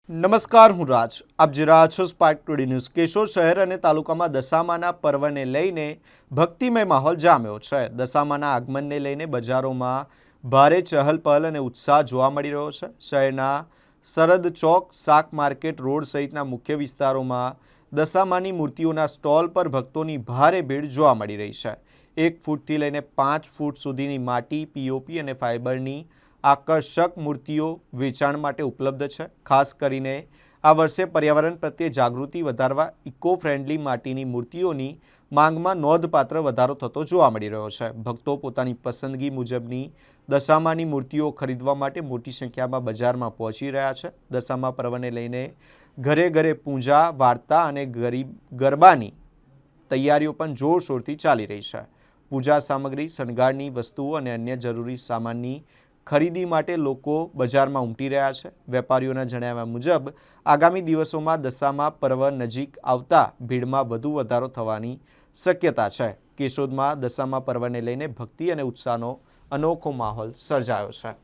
નમસ્કાર, હું રાજ. આપ જોઈ રહ્યા છો સ્પાર્ક ટુડે ન્યૂઝ. કેશોદ શહેર અને તાલુકામાં દશામાના પર્વને લઈને ભક્તિમય માહોલ જામ્યો છે. દશામાના આગમનને લઈને બજારોમાં ભારે ચહલ-પહલ અને ઉત્સાહ જોવા મળી રહ્યો છે. શહેરના સરહદ ચોક, શાક માર્કેટ રોડ સહિતના મુખ્ય વિસ્તારોમાં દશામાની મૂર્તિઓના સ્ટોલ પર ભક્તોની ભારે ભીડ જોવા મળી રહી છે. 1 ફૂટથી લઈને 5 ફૂટ સુધીની માટી, પીઓપી અને ફાઇબરની આકર્ષક મૂર્તિઓ વેચાણ માટે ઉપલબ્ધ છે. ખાસ કરીને આ વર્ષે પર્યાવરણ પ્રત્યે જાગૃતિ વધારવા ઇકો ફ્રેન્ડલી માટીની મૂર્તિઓની માંગમાં નોંધપાત્ર વધારો થતો જોવા મળી રહ્યો છે. ભક્તો પોતાની પસંદગી મુજબની દશામાની મૂર્તિઓ ખરીદવા માટે મોટી સંખ્યામાં બજારમાં પહોંચી રહ્યા છે. દશામા પર્વને લઈને ઘરે ઘરે પૂજા, વાર્તા અને ગરબાની તૈયારીઓ પણ જોરશોરથી ચાલી રહી છે. પૂજા સામગ્રી, શણગારની વસ્તુઓ અને અન્ય જરૂરી સામાનની ખરીદી માટે લોકો બજારમાં ઉમટી રહ્યા છે. વેપારીઓના જણાવ્યા મુજબ આગામી દિવસોમાં દશામા પર્વ નજીક આવતા ભીડમાં વધુ વધારો થવાની શક્યતા છે. કેશોદમાં દશામા પર્વને લઈને ભક્તિ અને ઉત્સાહનો અનોખો માહોલ સર્જાયો છે.